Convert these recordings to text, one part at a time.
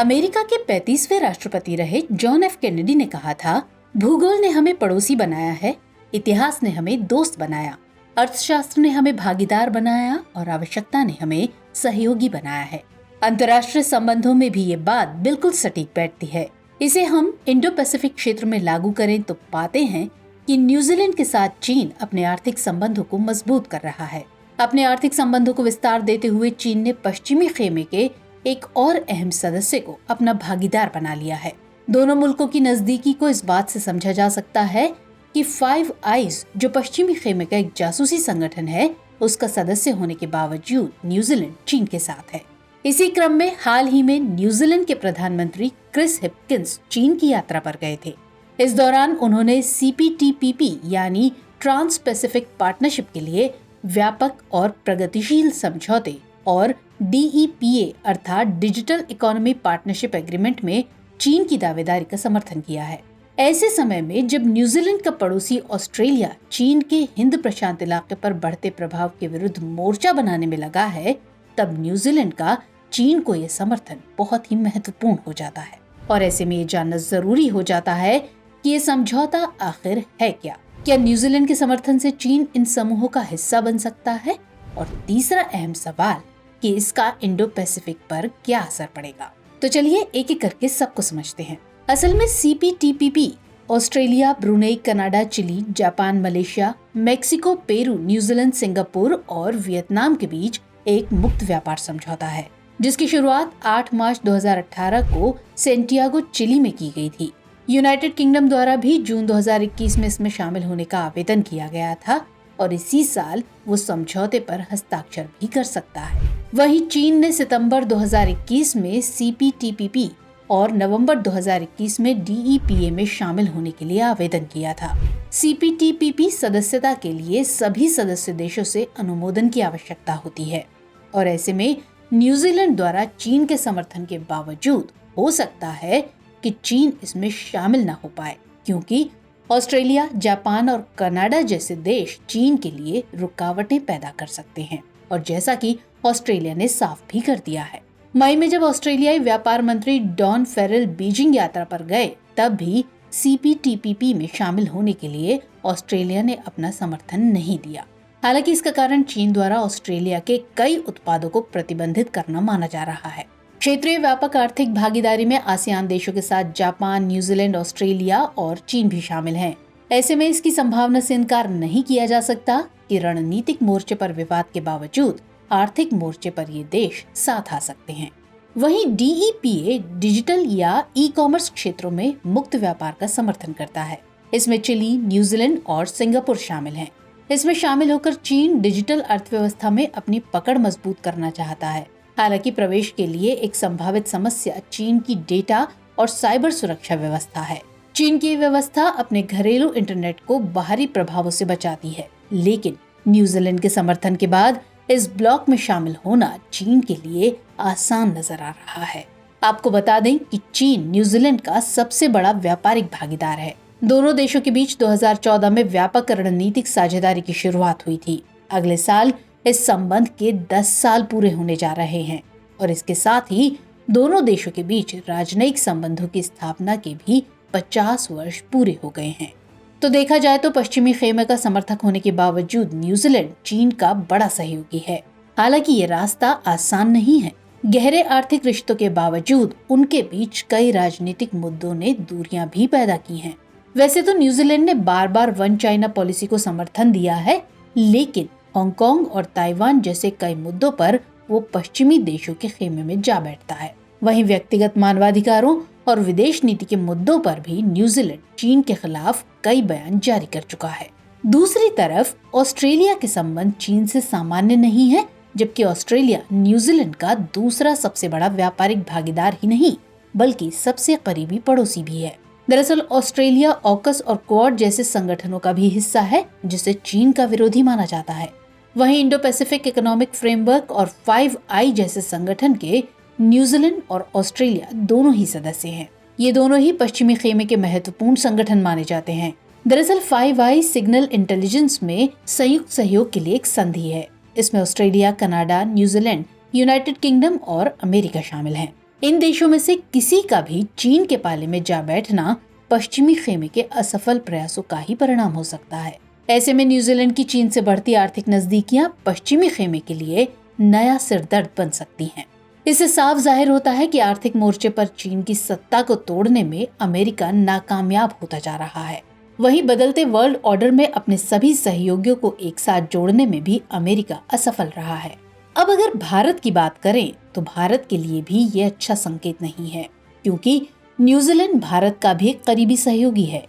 America के 35वें राष्ट्रपति रहे जॉन एफ कैनेडी ने कहा था, भूगोल ने हमें पड़ोसी बनाया है, इतिहास ने हमें दोस्त बनाया, अर्थशास्त्र ने हमें भागीदार बनाया और आवश्यकता ने हमें सहयोगी बनाया है। अंतर्राष्ट्रीय संबंधों में भी ये बात बिल्कुल सटीक बैठती है। इसे हम इंडो पैसिफिक क्षेत्र में लागू करें तो पाते हैं कि न्यूजीलैंड के साथ चीन अपने आर्थिक संबंधों को मजबूत कर रहा है। अपने आर्थिक संबंधों को विस्तार देते हुए चीन ने पश्चिमी खेमे के एक और अहम सदस्य को अपना भागीदार बना लिया है। दोनों मुल्कों की नजदीकी को इस बात से समझा जा सकता है कि फाइव आइज, जो पश्चिमी खेमे का एक जासूसी संगठन है, उसका सदस्य होने के बावजूद न्यूजीलैंड चीन के साथ है। इसी क्रम में हाल ही में न्यूजीलैंड के प्रधानमंत्री क्रिस हिपकिंस चीन की यात्रा पर गए थे। इस दौरान उन्होंने CPTPP यानी ट्रांस पैसिफिक पार्टनरशिप के लिए व्यापक और प्रगतिशील समझौते और DEPA अर्थात डिजिटल इकोनॉमी पार्टनरशिप एग्रीमेंट में चीन की दावेदारी का समर्थन किया है। ऐसे समय में जब न्यूजीलैंड का पड़ोसी ऑस्ट्रेलिया चीन के हिंद प्रशांत इलाके पर बढ़ते प्रभाव के विरुद्ध मोर्चा बनाने में लगा है, तब न्यूजीलैंड का चीन को यह समर्थन बहुत ही महत्वपूर्ण हो जाता है। और ऐसे में ये जानना जरूरी हो जाता है कि ये समझौता आखिर है क्या? क्या न्यूजीलैंड के समर्थन से चीन इन समूहों का हिस्सा बन सकता है? और तीसरा अहम सवाल कि इसका इंडो पैसिफिक पर क्या असर पड़ेगा। तो चलिए एक एक करके सबको समझते हैं। असल में CPTPP Australia, Brunei, Canada, Chile, Japan, Malaysia, Mexico, Peru, New Zealand, Singapore और वियतनाम के बीच एक मुक्त व्यापार समझौता है, जिसकी शुरुआत 8 मार्च 2018 को सेंटियागो, चिली में की गई थी। यूनाइटेड किंगडम द्वारा भी जून 2021 में इसमें शामिल होने का आवेदन किया गया था और इसी साल वो समझौते पर हस्ताक्षर भी कर सकता है। वहीं चीन ने सितंबर 2021 में CPTPP और नवंबर 2021 में DEPA में शामिल होने के लिए आवेदन किया था। CPTPP सदस्यता के लिए सभी सदस्य देशों से अनुमोदन की आवश्यकता होती है और ऐसे में न्यूजीलैंड द्वारा चीन के समर्थन के बावजूद हो सकता है कि चीन इसमें शामिल न हो पाए, क्योंकि ऑस्ट्रेलिया, जापान और कनाडा जैसे देश चीन के लिए रुकावटें पैदा कर सकते हैं। और जैसा कि ऑस्ट्रेलिया ने साफ भी कर दिया है, मई में जब ऑस्ट्रेलियाई व्यापार मंत्री डॉन फेरेल बीजिंग यात्रा पर गए, तब भी CPTPP में शामिल होने के लिए ऑस्ट्रेलिया ने अपना समर्थन नहीं दिया। हालांकि इसका कारण चीन द्वारा ऑस्ट्रेलिया के कई उत्पादों को प्रतिबंधित करना माना जा रहा है। क्षेत्रीय व्यापक आर्थिक भागीदारी में आसियान देशों के साथ जापान, न्यूजीलैंड, ऑस्ट्रेलिया और चीन भी शामिल हैं। ऐसे में इसकी संभावना से इनकार नहीं किया जा सकता कि रणनीतिक मोर्चे पर विवाद के बावजूद आर्थिक मोर्चे पर ये देश साथ आ सकते हैं। वहीं DEPA डिजिटल या ई-कॉमर्स क्षेत्रों में मुक्त व्यापार का समर्थन करता है। इसमें चिली, न्यूजीलैंड और सिंगापुर शामिल हैं। इसमें शामिल होकर चीन डिजिटल अर्थव्यवस्था में अपनी पकड़ मजबूत करना चाहता है। हालांकि प्रवेश के लिए एक संभावित समस्या चीन की डेटा और साइबर सुरक्षा व्यवस्था है। चीन की व्यवस्था अपने घरेलू इंटरनेट को बाहरी प्रभावों से बचाती है, लेकिन न्यूजीलैंड के समर्थन के बाद इस ब्लॉक में शामिल होना चीन के लिए आसान नजर आ रहा है। आपको बता दें कि चीन न्यूजीलैंड का सबसे बड़ा व्यापारिक भागीदार है। दोनों देशों के बीच 2014 में व्यापक रणनीतिक साझेदारी की शुरुआत हुई थी। अगले साल इस संबंध के 10 साल पूरे होने जा रहे हैं और इसके साथ ही दोनों देशों के बीच राजनयिक संबंधों की स्थापना के भी 50 वर्ष पूरे हो गए हैं। तो देखा जाए तो पश्चिमी खेमे का समर्थक होने के बावजूद न्यूजीलैंड चीन का बड़ा सहयोगी है। हालांकि ये रास्ता आसान नहीं है। गहरे आर्थिक रिश्तों के बावजूद उनके बीच कई राजनीतिक मुद्दों ने दूरियां भी पैदा की हैं। वैसे तो न्यूजीलैंड ने बार बार वन चाइना पॉलिसी को समर्थन दिया है, लेकिन हांगकांग और ताइवान जैसे कई मुद्दों पर वो पश्चिमी देशों के खेमे में जा बैठता है। वहीं व्यक्तिगत मानवाधिकारों और विदेश नीति के मुद्दों पर भी न्यूजीलैंड चीन के खिलाफ कई बयान जारी कर चुका है। दूसरी तरफ ऑस्ट्रेलिया के संबंध चीन से सामान्य नहीं है, जबकि ऑस्ट्रेलिया न्यूजीलैंड का दूसरा सबसे बड़ा व्यापारिक भागीदार ही नहीं बल्कि सबसे करीबी पड़ोसी भी है। दरअसल ऑस्ट्रेलिया ऑकस और क्वाड जैसे संगठनों का भी हिस्सा है, जिसे चीन का विरोधी माना जाता है। वहीं इंडो पैसिफिक इकोनॉमिक फ्रेमवर्क और 5i जैसे संगठन के न्यूजीलैंड और ऑस्ट्रेलिया दोनों ही सदस्य हैं। ये दोनों ही पश्चिमी खेमे के महत्वपूर्ण संगठन माने जाते हैं। दरअसल 5i सिग्नल इंटेलिजेंस में संयुक्त सहयोग के लिए एक संधि है। इसमें Australia, Canada, New Zealand, United kingdom और अमेरिका शामिल हैं। इन देशों में से किसी का भी चीन के पाले में जा बैठना पश्चिमी खेमे के असफल प्रयासों का ही परिणाम हो सकता है। ऐसे में न्यूजीलैंड की चीन से बढ़ती आर्थिक नजदीकियां पश्चिमी खेमे के लिए नया सिरदर्द बन सकती हैं। इससे साफ जाहिर होता है कि आर्थिक मोर्चे पर चीन की सत्ता को तोड़ने में अमेरिका नाकामयाब होता जा रहा है। वहीं बदलते वर्ल्ड ऑर्डर में अपने सभी सहयोगियों को एक साथ जोड़ने में भी अमेरिका असफल रहा है। अब अगर भारत की बात करें तो भारत के लिए भी ये अच्छा संकेत नहीं है, क्योंकि न्यूजीलैंड भारत का भी एक करीबी सहयोगी है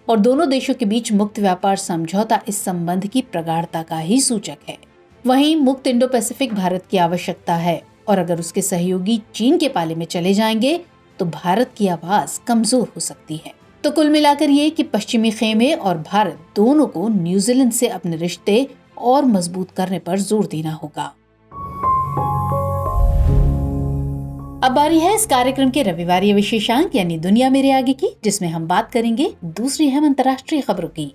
और दोनों देशों के बीच मुक्त व्यापार समझौता इस संबंध की प्रगाढ़ता का ही सूचक है। वहीं मुक्त इंडो पैसिफिक भारत की आवश्यकता है और अगर उसके सहयोगी चीन के पाले में चले जाएंगे तो भारत की आवाज कमजोर हो सकती है। तो कुल मिलाकर ये कि पश्चिमी खेमे और भारत दोनों को न्यूजीलैंड से अपने रिश्ते और मजबूत करने पर जोर देना होगा। अब बारी है इस कार्यक्रम के रविवारी विशेषांक यानी दुनिया मेरे आगे की, जिसमें हम बात करेंगे दूसरी अहम अंतर्राष्ट्रीय खबरों की।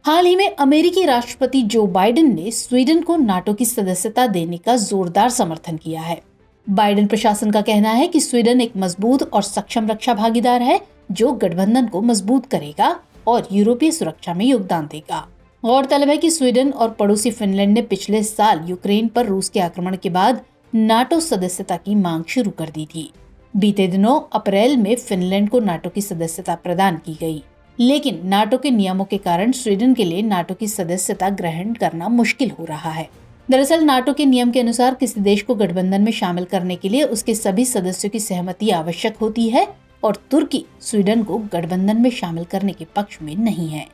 हाल ही में अमेरिकी राष्ट्रपति जो बाइडेन ने स्वीडन को नाटो की सदस्यता देने का जोरदार समर्थन किया है। बाइडेन प्रशासन का कहना है कि स्वीडन एक मजबूत और सक्षम रक्षा भागीदार है जो गठबंधन को मजबूत करेगा और यूरोपीय सुरक्षा में योगदान देगा। गौरतलब है कि स्वीडन और पड़ोसी फिनलैंड ने पिछले साल यूक्रेन पर रूस के आक्रमण के बाद नाटो सदस्यता की मांग शुरू कर दी थी। बीते दिनों अप्रैल में फिनलैंड को नाटो की सदस्यता प्रदान की गई, लेकिन नाटो के नियमों के कारण स्वीडन के लिए नाटो की सदस्यता ग्रहण करना मुश्किल हो रहा है। दरअसल नाटो के नियम के अनुसार किसी देश को गठबंधन में शामिल करने के लिए उसके सभी सदस्यों की सहमति आवश्यक होती है और तुर्की स्वीडन को गठबंधन में शामिल करने के पक्ष में नहीं है।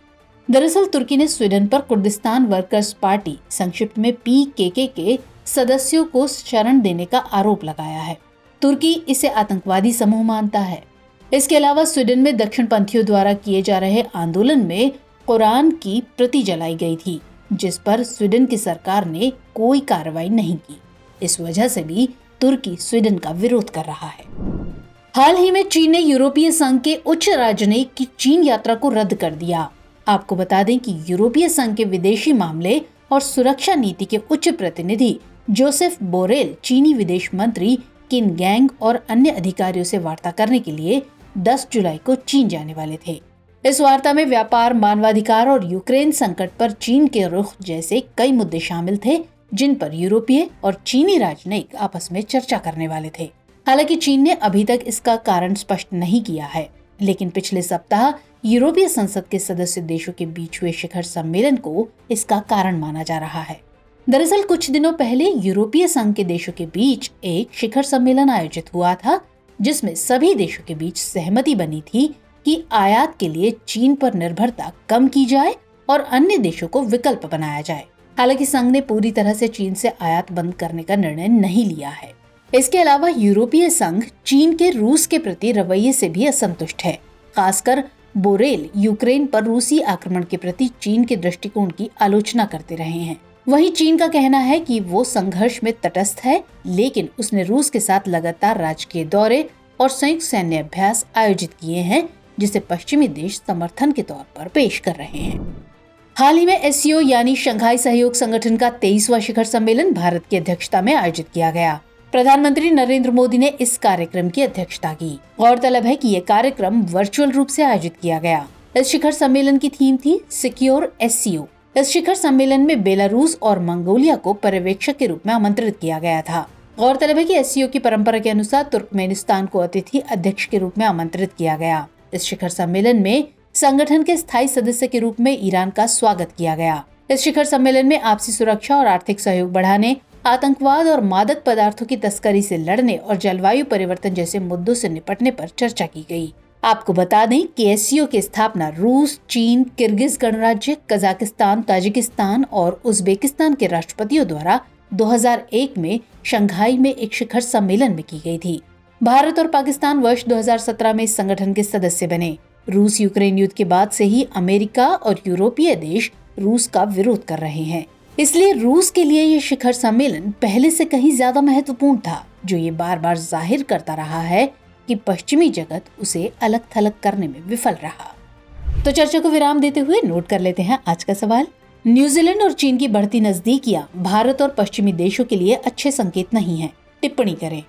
दरअसल तुर्की ने स्वीडन पर कुर्दिस्तान वर्कर्स पार्टी संक्षिप्त में PKK के सदस्यों को शरण देने का आरोप लगाया है। तुर्की इसे आतंकवादी समूह मानता है। इसके अलावा स्वीडन में दक्षिण पंथियों द्वारा किए जा रहे आंदोलन में कुरान की प्रति जलाई गई थी, जिस पर स्वीडन की सरकार ने कोई कार्रवाई नहीं की। इस वजह से भी तुर्की स्वीडन का विरोध कर रहा है। हाल ही में चीन ने यूरोपीय संघ के उच्च राजनयिक की चीन यात्रा को रद्द कर दिया। आपको बता दें कि यूरोपीय संघ के विदेशी मामले और सुरक्षा नीति के उच्च प्रतिनिधि जोसेफ बोरेल चीनी विदेश मंत्री किन गैंग और अन्य अधिकारियों से वार्ता करने के लिए 10 जुलाई को चीन जाने वाले थे। इस वार्ता में व्यापार, मानवाधिकार और यूक्रेन संकट पर चीन के रुख जैसे कई मुद्दे शामिल थे, जिन पर यूरोपीय और चीनी राजनयिक आपस में चर्चा करने वाले थे। हालांकि चीन ने अभी तक इसका कारण स्पष्ट नहीं किया है, लेकिन पिछले सप्ताह यूरोपीय संसद के सदस्य देशों के बीच हुए शिखर सम्मेलन को इसका कारण माना जा रहा है। दरअसल कुछ दिनों पहले यूरोपीय संघ के देशों के बीच एक शिखर सम्मेलन आयोजित हुआ था, जिसमें सभी देशों के बीच सहमति बनी थी कि आयात के लिए चीन पर निर्भरता कम की जाए और अन्य देशों को विकल्प बनाया जाए। हालांकि संघ ने पूरी तरह से चीन से आयात बंद करने का निर्णय नहीं लिया है। इसके अलावा यूरोपीय संघ चीन के रूस के प्रति रवैये से भी असंतुष्ट है। खासकर बोरेल यूक्रेन पर रूसी आक्रमण के प्रति चीन के दृष्टिकोण की आलोचना करते रहे हैं। वहीं चीन का कहना है कि वो संघर्ष में तटस्थ है, लेकिन उसने रूस के साथ लगातार राजकीय दौरे और संयुक्त सैन्य अभ्यास आयोजित किए हैं, जिसे पश्चिमी देश समर्थन के तौर पर पेश कर रहे हैं। हाल ही में SCO यानी शंघाई सहयोग संगठन का 23वां शिखर सम्मेलन भारत की अध्यक्षता में आयोजित किया गया। प्रधानमंत्री नरेंद्र मोदी ने इस कार्यक्रम की अध्यक्षता की। गौरतलब है कि ये कार्यक्रम वर्चुअल रूप से आयोजित किया गया। इस शिखर सम्मेलन की थीम थी सिक्योर SCO। इस शिखर सम्मेलन में बेलारूस और मंगोलिया को पर्यवेक्षक के रूप में आमंत्रित किया गया था। गौरतलब है कि SCO की परंपरा के अनुसार तुर्कमेनिस्तान को अतिथि अध्यक्ष के रूप में आमंत्रित किया गया। इस शिखर सम्मेलन में संगठन के स्थायी सदस्य के रूप में ईरान का स्वागत किया गया। इस शिखर सम्मेलन में आपसी सुरक्षा और आर्थिक सहयोग बढ़ाने, आतंकवाद और मादक पदार्थों की तस्करी से लड़ने और जलवायु परिवर्तन जैसे मुद्दों से निपटने पर चर्चा की गई। आपको बता दें कि SCO की स्थापना रूस, चीन, किर्गिज गणराज्य, कजाकिस्तान, ताजिकिस्तान और उज्बेकिस्तान के राष्ट्रपतियों द्वारा 2001 में शंघाई में एक शिखर सम्मेलन में की गई थी। भारत और पाकिस्तान वर्ष 2017 में इस संगठन के सदस्य बने। रूस यूक्रेन युद्ध के बाद से ही अमेरिका और यूरोपीय देश रूस का विरोध कर रहे हैं। इसलिए रूस के लिए ये शिखर सम्मेलन पहले से कहीं ज्यादा महत्वपूर्ण था, जो ये बार बार जाहिर करता रहा है कि पश्चिमी जगत उसे अलग थलग करने में विफल रहा। तो चर्चा को विराम देते हुए नोट कर लेते हैं आज का सवाल। न्यूजीलैंड और चीन की बढ़ती नजदीकियां भारत और पश्चिमी देशों के लिए अच्छे संकेत नहीं है। टिप्पणी करें।